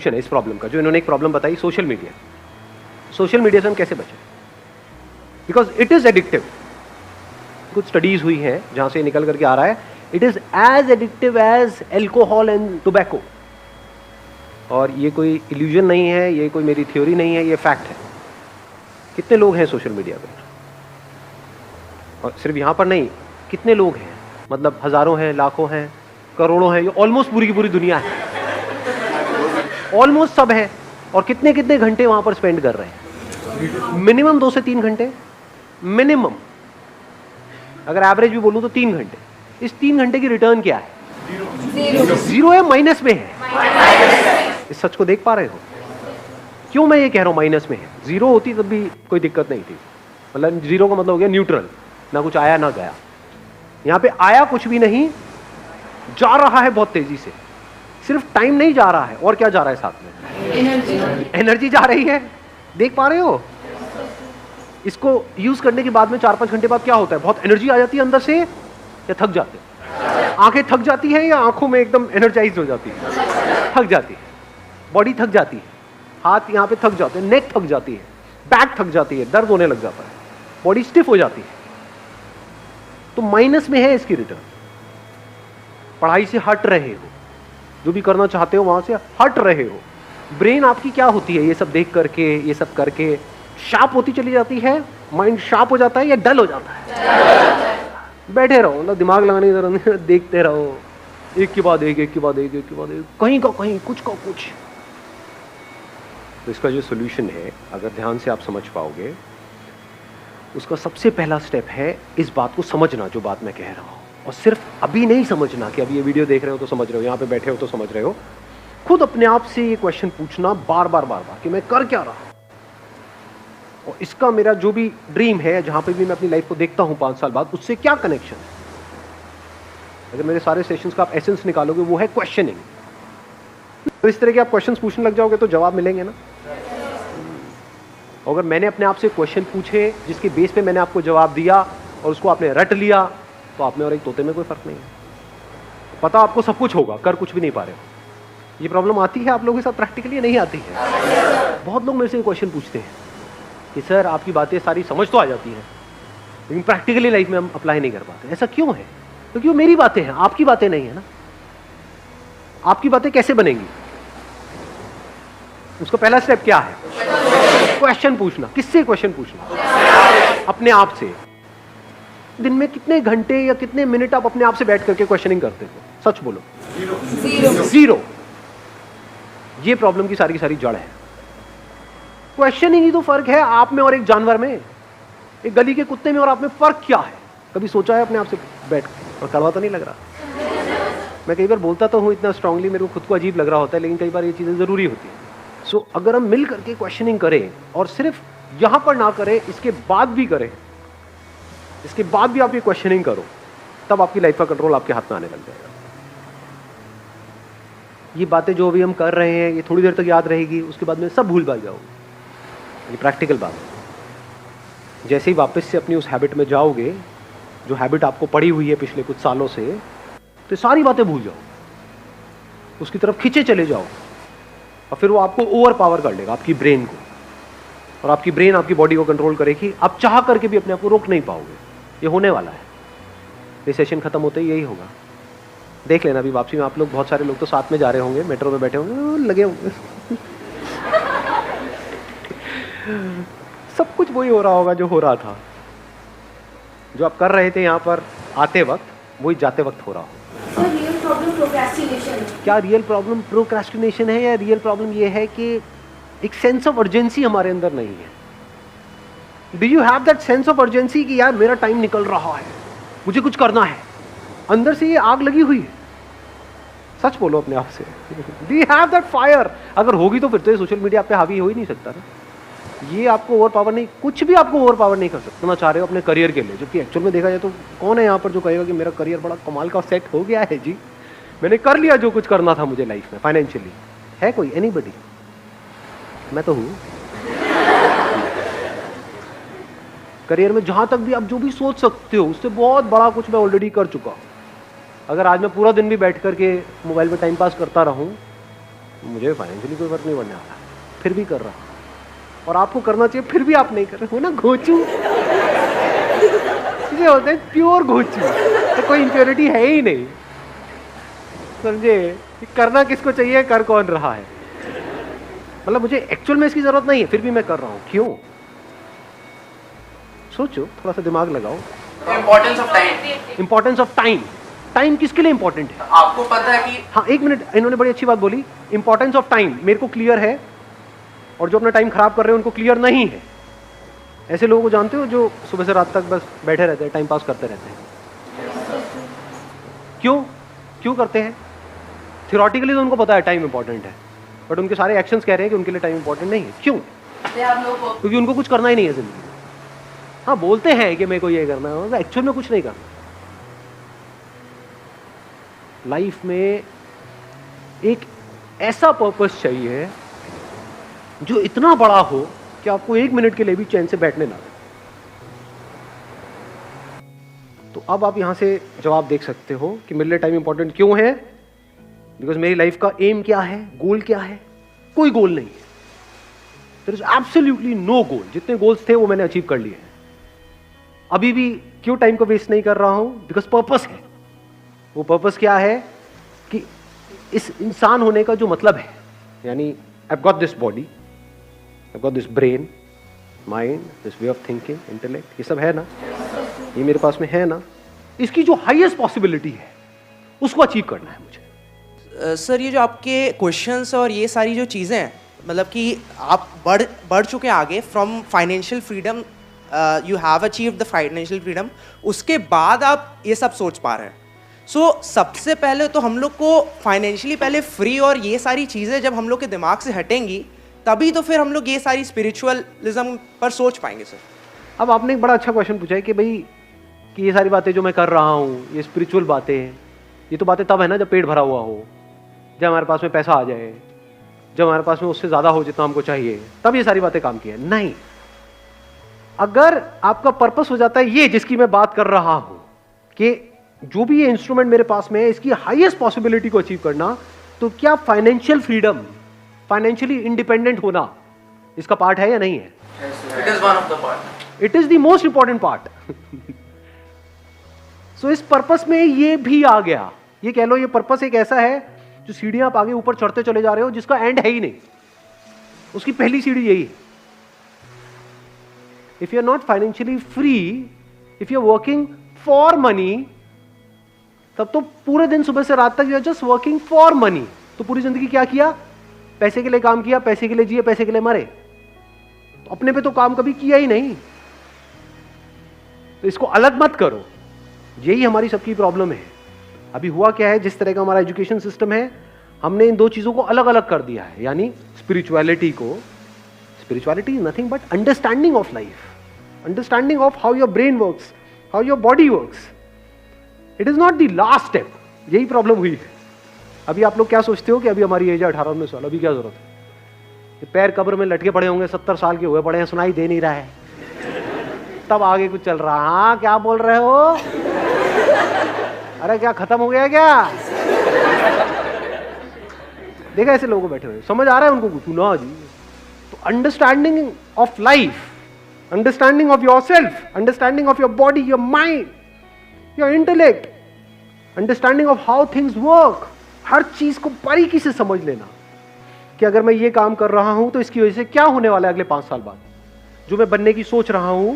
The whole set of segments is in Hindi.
है इस प्रॉब्लम का, जो इन्होंने एक प्रॉब्लम बताई, सोशल मीडिया। सोशल मीडिया से हम कैसे बचें? Because it is addictive. कुछ स्टडीज हुई हैं जहां से निकल करके आ रहा है, it is as addictive as alcohol and tobacco. और ये कोई इल्यूजन नहीं है, ये कोई मेरी थ्योरी नहीं है, ये फैक्ट है। कितने लोग हैं सोशल मीडिया पर? और सिर्फ यहां पर नहीं, कितने लोग हैं, मतलब हजारों हैं, लाखों हैं, करोड़ों हैं, ये ऑलमोस्ट पूरी की पूरी दुनिया है, ऑलमोस्ट सब है। और कितने कितने घंटे वहां पर स्पेंड कर रहे हैं? मिनिमम 2 से 3 घंटे मिनिमम। अगर एवरेज भी बोलूं तो 3 घंटे। इस 3 घंटे की रिटर्न क्या है? जीरो है, माइनस में है। इस सच को देख पा रहे हो? क्यों मैं ये कह रहा हूं माइनस में है? जीरो होती तब भी कोई दिक्कत नहीं थी, मतलब जीरो का मतलब हो गया न्यूट्रल, ना कुछ आया ना गया। यहां पे आया कुछ भी नहीं, जा रहा है बहुत तेजी से। सिर्फ टाइम नहीं जा रहा है, और क्या जा रहा है साथ में? एनर्जी जा रही है। देख पा रहे हो? इसको यूज करने के बाद में 4-5 घंटे बाद क्या होता है? बहुत एनर्जी आ जाती है अंदर से, या थक जाते हैं? आंखें थक जाती है या आंखों में एकदम एनर्जाइज हो जाती है? थक जाती है, बॉडी थक जाती है, हाथ यहाँ पे थक जाते हैं, नेक थक जाती है, बैक थक जाती है, दर्द होने लग जाता है, बॉडी स्टिफ हो जाती है। तो माइनस में है इसकी रिटर्न। पढ़ाई से हट रहे हो, जो भी करना चाहते हो वहां से हट रहे हो। ब्रेन आपकी क्या होती है? ये सब देख करके, ये सब करके शार्प होती चली जाती है। माइंड शार्प हो जाता है या डल हो जाता है? बैठे रहो, मतलब दिमाग लगाने की जरूरत नहीं, देखते रहो, एक के बाद एक, एक के बाद एक, एक के बाद एक, कहीं का कहीं, कुछ का कुछ। तो इसका जो सोल्यूशन है, अगर ध्यान से आप समझ पाओगे, उसका सबसे पहला स्टेप है इस बात को समझना, जो बात मैं कह रहा हूं। और सिर्फ अभी नहीं समझना कि अभी ये वीडियो देख रहे हो तो समझ रहे हो, यहाँ पे बैठे हो तो समझ रहे हो। खुद अपने आप से ये क्वेश्चन पूछना बार बार बार बार कि मैं कर क्या रहा हूं। और इसका मेरा जो भी ड्रीम है, जहां पे भी मैं अपनी लाइफ को देखता हूं 5 साल बाद, उससे क्या कनेक्शन है? अगर मेरे सारे सेशंस का आप एसेंस निकालोगे, वो है क्वेश्चनिंग। तो इस तरह के आप क्वेश्चंस पूछने लग जाओगे तो जवाब मिलेंगे ना। अगर मैंने अपने आप से क्वेश्चन पूछे, जिसके बेस पे मैंने आपको जवाब दिया और उसको आपने रट लिया, तो आप में और एक तोते में कोई फर्क नहीं है। पता आपको सब कुछ होगा, कर कुछ भी नहीं पा रहे हो। ये प्रॉब्लम आती है आप लोगों के साथ प्रैक्टिकली? नहीं आती है। बहुत लोग मेरे से क्वेश्चन पूछते हैं कि सर आपकी बातें सारी समझ तो आ जाती हैं, लेकिन प्रैक्टिकली लाइफ में हम अप्लाई नहीं कर पाते। ऐसा क्यों है? क्योंकि वो मेरी बातें हैं, आपकी बातें नहीं है ना। आपकी बातें कैसे बनेंगी? उसका पहला स्टेप क्या है? क्वेश्चन पूछना। किससे क्वेश्चन पूछना? अपने आप से। दिन में कितने घंटे या कितने मिनट आप अपने आप से बैठ करके क्वेश्चनिंग करते हो? सच बोलो। जीरो। ये प्रॉब्लम की सारी की सारी जड़ है। क्वेश्चनिंग ही तो फर्क है आप में और एक जानवर में, एक गली के कुत्ते में और आप में फर्क क्या है? कभी सोचा है अपने आप से बैठ के? और कड़वा तो नहीं लग रहा? मैं कई बार बोलता तो हूं इतना स्ट्रांगली, मेरे को खुद को अजीब लग रहा होता है, लेकिन कई बार ये चीजें जरूरी होती है। सो अगर हम मिल करके क्वेश्चनिंग करें, और सिर्फ यहां पर ना करें, इसके बाद भी करें, इसके बाद भी आप ये क्वेश्चनिंग करो, तब आपकी लाइफ का कंट्रोल आपके हाथ में आने लग जाएगा। ये बातें जो भी हम कर रहे हैं, ये थोड़ी देर तक याद रहेगी, उसके बाद में सब भूल भाग जाओगे। ये प्रैक्टिकल बात है। जैसे ही वापस से अपनी उस हैबिट में जाओगे, जो हैबिट आपको पड़ी हुई है पिछले कुछ सालों से, तो सारी बातें भूल जाओ, उसकी तरफ खींचे चले जाओ, और फिर वो आपको ओवर पावर कर लेगा, आपकी ब्रेन को। और आपकी ब्रेन आपकी बॉडी को कंट्रोल करेगी। आप चाह करके भी अपने आप को रोक नहीं पाओगे। ये होने वाला है। ये सेशन खत्म होते ही यही होगा। देख लेना, अभी वापसी में आप लोग, बहुत सारे लोग तो साथ में जा रहे होंगे, मेट्रो में बैठे होंगे, लगे होंगे सब कुछ वही हो रहा होगा जो हो रहा था। जो आप कर रहे थे यहाँ पर आते वक्त, वही जाते वक्त हो रहा हो। रियल प्रॉब्लम प्रोक्रेस्टिनेशन है। क्या रियल प्रॉब्लम प्रोक्रेस्टिनेशन है, या रियल प्रॉब्लम ये है कि एक सेंस ऑफ अर्जेंसी हमारे अंदर नहीं है? Do you have that sense of urgency कि यार मेरा टाइम निकल रहा है, मुझे कुछ करना है? अंदर से ये आग लगी हुई है। सच बोलो अपने आप से। Do you have that fire? अगर होगी तो फिर तो ये सोशल मीडिया आप पे हावी हो ही नहीं सकता ना। ये आपको ओवर पावर नहीं, कुछ भी आपको ओवर पावर नहीं कर सकता ना चाह रहे हो अपने करियर के लिए। जबकि एक्चुअल में देखा जाए तो कौन है यहाँ पर जो कहेगा कि मेरा करियर बड़ा कमाल का सेट हो गया है जी, मैंने कर लिया जो कुछ करना था मुझे लाइफ में फाइनेंशियली? है कोई? एनीबडी? मैं तो हूं। करियर में जहां तक भी आप जो भी सोच सकते हो, उससे बहुत बड़ा कुछ मैं ऑलरेडी कर चुका हूं। अगर आज मैं पूरा दिन भी बैठ करके मोबाइल पे टाइम पास करता रहूं, मुझे फाइनेंशियली कोई फर्क नहीं पड़ने वाला, फिर भी कर रहा हूँ। और आपको करना चाहिए, फिर भी आप नहीं कर रहे हो ना, घोचू। ये होते हैं प्योर घोचू, तो कोई इंप्योरिटी है ही नहीं, समझे? करना किसको चाहिए, कर कौन रहा है। मतलब मुझे एक्चुअल में इसकी जरूरत नहीं है, फिर भी मैं कर रहा हूं, क्यों? सोचो, थोड़ा सा दिमाग लगाओ। Importance of time. Importance of time. Time किसके लिए इंपॉर्टेंट है? आपको पता है कि हाँ, एक मिनट, इन्होंने बड़ी अच्छी बात बोली। इंपॉर्टेंस ऑफ टाइम मेरे को क्लियर है, और जो अपना टाइम खराब कर रहे हैं उनको क्लियर नहीं है। ऐसे लोगों को जानते हो जो सुबह से रात तक बस बैठे रहते हैं, टाइम पास करते रहते हैं। क्यों क्यों करते हैं? थियोरेटिकली तो उनको पता है टाइम इंपॉर्टेंट है, बट उनके सारे एक्शंस कह रहे हैं कि उनके लिए टाइम इंपॉर्टेंट नहीं है। क्यों? क्योंकि उनको कुछ करना ही नहीं है जिंदगी में। हाँ, बोलते हैं कि मेरे को ये करना है, एक्चुअल में कुछ नहीं करना। लाइफ में एक ऐसा पर्पस चाहिए जो इतना बड़ा हो कि आपको एक मिनट के लिए भी चैन से बैठने ना दे। तो अब आप यहां से जवाब देख सकते हो कि मेरे लिए टाइम इंपॉर्टेंट क्यों है। बिकॉज मेरी लाइफ का एम क्या है, गोल क्या है? कोई गोल नहीं है। देयर इज एब्सोल्युटली नो गोल। जितने गोल्स थे वो मैंने अचीव कर लिए हैं। अभी भी क्यों टाइम को वेस्ट नहीं कर रहा हूं? बिकॉज पर्पस है। वो पर्पस क्या है कि इस इंसान होने का जो मतलब है, यानी I got this body, I got this brain, mind, this way of thinking, intellect, ये सब है ना, ये मेरे पास में है ना, इसकी जो हाईएस्ट पॉसिबिलिटी है उसको अचीव करना है मुझे। सर, ये जो आपके क्वेश्चंस और ये सारी जो चीज़ें हैं, मतलब कि आप बढ़ चुके हैं आगे from financial freedom, you have achieved the financial freedom, उसके बाद आप ये सब सोच पा रहे हैं। सो सबसे पहले तो हम लोग को फाइनेंशियली पहले फ्री और ये सारी चीज़ें जब हम लोग के दिमाग से हटेंगी, तभी तो फिर हम लोग ये सारी स्पिरिचुअलिज्म पर सोच पाएंगे। सर, अब आपने एक बड़ा अच्छा क्वेश्चन पूछा है कि भाई कि ये सारी बातें जो मैं कर रहा हूँ, ये स्पिरिचुअल बातें हैं, ये तो बातें तब है ना जब पेट भरा हुआ हो, जब हमारे पास में पैसा आ जाए, जब हमारे पास में उससे ज़्यादा हो जितना हमको चाहिए, तब ये सारी बातें काम की है। नहीं, अगर आपका पर्पस हो जाता है ये जिसकी मैं बात कर रहा हूं कि जो भी ये इंस्ट्रूमेंट मेरे पास में है इसकी हाईएस्ट पॉसिबिलिटी को अचीव करना, तो क्या फाइनेंशियल फ्रीडम, फाइनेंशियली इंडिपेंडेंट होना इसका पार्ट है या नहीं है? It is one of the part. It is the most important part. So इस पर्पस में ये भी आ गया। ये कह लो, ये पर्पस एक ऐसा है जो सीढ़ियां आप आगे ऊपर चढ़ते चले जा रहे हो जिसका एंड है ही नहीं, उसकी पहली सीढ़ी यही है। If you are not financially free, if you are working for money, तब तो पूरे दिन सुबह से रात तक you are just working for money। तो पूरी जिंदगी क्या किया? पैसे के लिए काम किया, पैसे के लिए जिए, पैसे के लिए मरे। तो अपने पे तो काम कभी किया ही नहीं। तो इसको अलग मत करो। यही हमारी सबकी प्रॉब्लम है। अभी हुआ क्या है, जिस तरह का हमारा एजुकेशन सिस्टम है, हमने इन दो चीजों को अलग अलग कर दिया है। यानी स्पिरिचुअलिटी को, spirituality is nothing but understanding of life, understanding of how your brain works, how your body works. It is not the last step. यही प्रॉब्लम हुई है। अभी आप लोग क्या सोचते हो कि अभी हमारी एज है 18-19 साल, अभी क्या जरूरत है? ये पैर कब्र में लटके पड़े होंगे, 70 साल के हुए पड़े हैं, सुनाई दे नहीं रहा है, तब आगे कुछ चल रहा। हाँ, क्या बोल रहे हो? अरे क्या खत्म हो गया क्या? देखा ऐसे लोगों बैठे हुए, समझ आ रहा है उनको कुछ ना जी? तो understanding of life, understanding of your self, understanding of your body, your mind, your intellect, understanding of how things work, हर चीज को बारीकी से समझ लेना कि अगर मैं ये काम कर रहा हूं तो इसकी वजह से क्या होने वाला है अगले 5 साल बाद। जो मैं बनने की सोच रहा हूं,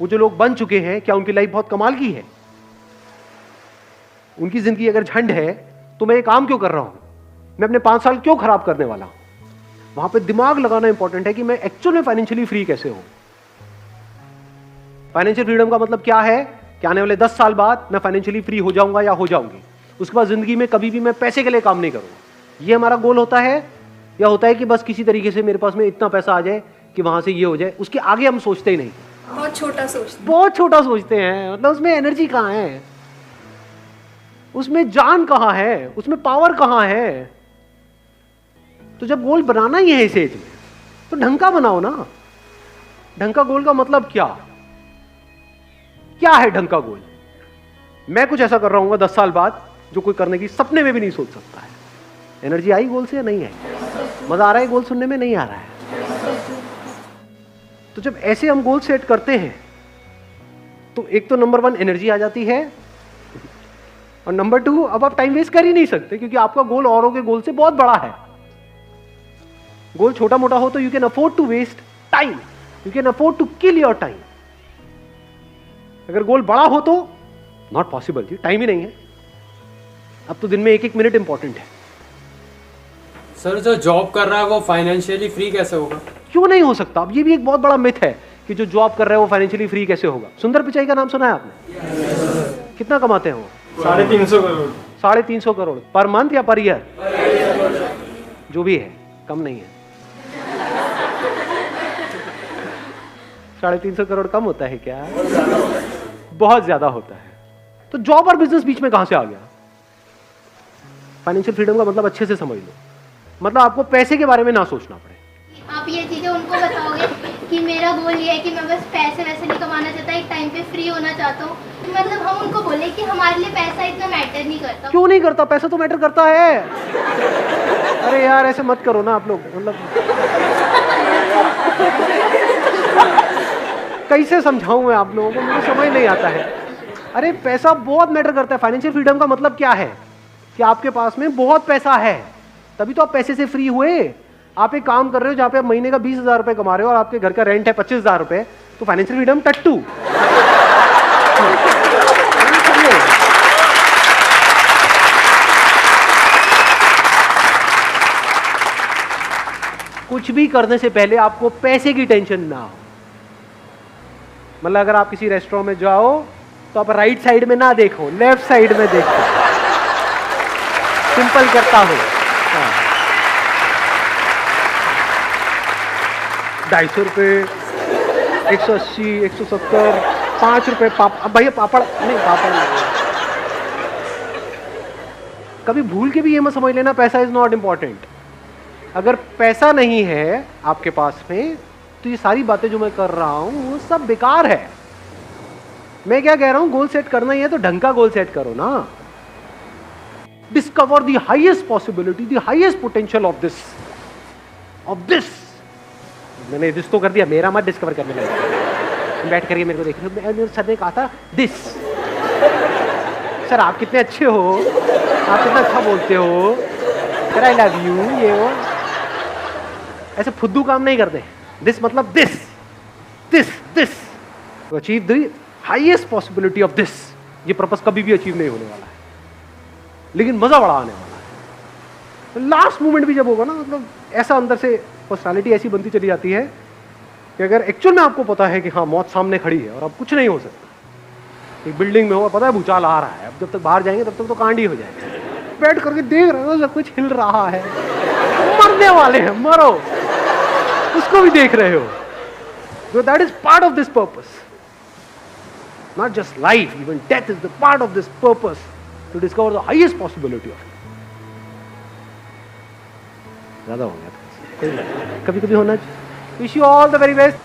वो जो लोग बन चुके हैं, क्या उनकी लाइफ बहुत कमाल की है? उनकी जिंदगी अगर झंड है तो मैं ये काम क्यों कर रहा हूं? मैं अपने 5 साल क्यों खराब करने वाला हूं? वहां पे दिमाग लगाना इंपॉर्टेंट है कि मैं एक्चुअल में फाइनेंशियली फ्री कैसे हूं। फाइनेंशियल फ्रीडम का मतलब क्या है कि आने वाले 10 साल बाद मैं फाइनेंशियली फ्री हो जाऊंगा या हो जाऊंगी। उसके बाद जिंदगी में कभी भी मैं पैसे के लिए काम नहीं करूंगा। ये हमारा गोल होता है, या होता है कि बस किसी तरीके से मेरे पास में इतना पैसा आ जाए कि वहां से ये हो जाए। उसके आगे हम सोचते ही नहीं, बहुत छोटा सोचते, बहुत छोटा सोचते हैं। मतलब उसमें एनर्जी कहां है, उसमें जान कहां है, उसमें पावर कहां है? तो जब गोल बनाना ही है इस एज में, तो ढंग का बनाओ ना। ढंग का गोल का मतलब क्या क्या है? ढंग का गोल, मैं कुछ ऐसा कर रहा हूं 10 साल बाद जो कोई करने की सपने में भी नहीं सोच सकता है। एनर्जी आई गोल से या नहीं आई? मजा आ रहा है गोल सुनने में? नहीं आ रहा है। तो जब ऐसे हम गोल सेट करते हैं तो एक तो नंबर 1 एनर्जी आ जाती है, और नंबर 2 अब आप टाइम वेस्ट कर ही नहीं सकते, क्योंकि आपका गोल औरों के गोल से बहुत बड़ा है। गोल छोटा मोटा हो तो you can afford to waste time, you can afford to kill your time. अगर गोल बड़ा हो तो नॉट पॉसिबल जी, टाइम ही नहीं है। अब तो दिन में 1-1 मिनट इंपॉर्टेंट है। सर जो जॉब कर रहा है वो फाइनेंशियली फ्री कैसे होगा? क्यों नहीं हो सकता? अब ये भी एक बहुत बड़ा मिथ है कि जो जॉब कर रहे हैं वो फाइनेंशियली फ्री कैसे होगा। सुंदर पिचाई का नाम सुना है आपने? कितना कमाते हैं वो? 350 करोड़। 350 करोड़ पर मंथ या पर ईयर? जो भी है, कम नहीं है। 350 करोड़ कम होता है क्या? बहुत ज्यादा होता है। तो जॉब और बिजनेस बीच में कहां से आ गया? फाइनेंशियल फ्रीडम का मतलब अच्छे से समझ लो, मतलब आपको पैसे के बारे में ना सोचना पड़े। आप ये चीजें उनको बताओगे कि मेरा गोल ये है कि मैं बस पैसे वैसे नहीं कमाना चाहता, एक टाइम पे फ्री होना चाहता हूँ, मतलब हम उनको बोले कि हमारे लिए पैसा इतना मैटर नहीं करता। क्यों नहीं करता? पैसा तो मैटर करता है। अरे यार ऐसे मत करो ना आप लोग, मतलब कैसे समझाऊं मैं आप लोगों को, मुझे समझ नहीं आता है। अरे पैसा बहुत मैटर करता है। फाइनेंशियल फ्रीडम का मतलब क्या है? कि आपके पास में बहुत पैसा है, तभी तो आप पैसे से फ्री हुए। आप एक काम कर रहे हो जहां पे आप महीने का 20,000 रुपए कमा रहे हो और आपके घर का रेंट है 25,000 रुपए, तो फाइनेंशियल फ्रीडम टट्टू। कुछ भी करने से पहले आपको पैसे की टेंशन ना हो। मतलब अगर आप किसी रेस्टोरेंट में जाओ तो आप राइट साइड में ना देखो, लेफ्ट साइड में देखो। सिंपल करता हो। 250 रुपये, 180, 170, 5 रुपये अब भैया पापड़ नहीं, पापड़ नहीं। कभी भूल के भी ये मत समझ लेना पैसा इज नॉट इंपॉर्टेंट। अगर पैसा नहीं है आपके पास में तो ये सारी बातें जो मैं कर रहा हूं वो सब बेकार है। मैं क्या कह रहा हूं, गोल सेट करना ही है तो ढंग का गोल सेट करो ना। Discover the highest possibility, the highest potential of this. मैंने दिस तो कर दिया, मेरा मत डिस्कवर करने लगा। बैठ करके मेरे को देख रहे हो, मेरे सर ने कहा था दिस। सर आप कितने अच्छे हो, आप कितना अच्छा बोलते हो, सर आई लव यू, ये वो ऐसे फुद्दू काम नहीं करते। दिस मतलब this to achieve the highest possibility of this. ये पर्पस कभी भी अचीव नहीं होने वाला है, लेकिन मजा बड़ा आने वाला है। तो लास्ट मोमेंट भी जब होगा ना, मतलब ऐसा अंदर से पर्सनालिटी ऐसी बनती चली जाती है कि अगर एक्चुअल में आपको पता है कि हाँ मौत सामने खड़ी है और अब कुछ नहीं हो सकता। एक बिल्डिंग में हो, पता है भूचाल आ रहा है, अब जब तक बाहर जाएंगे तब तक तो कांड ही हो जाएगा। बैठ करके देख रहे हो सब कुछ हिल रहा है, मरने वाले हैं, मरो, उसको भी देख रहे हो। So that is part of this purpose. Not just life, even death is the part of this purpose to discover the highest possibility of it. ज़्यादा हो गया, कभी कभी होना चाहिए। Wish you all the very best.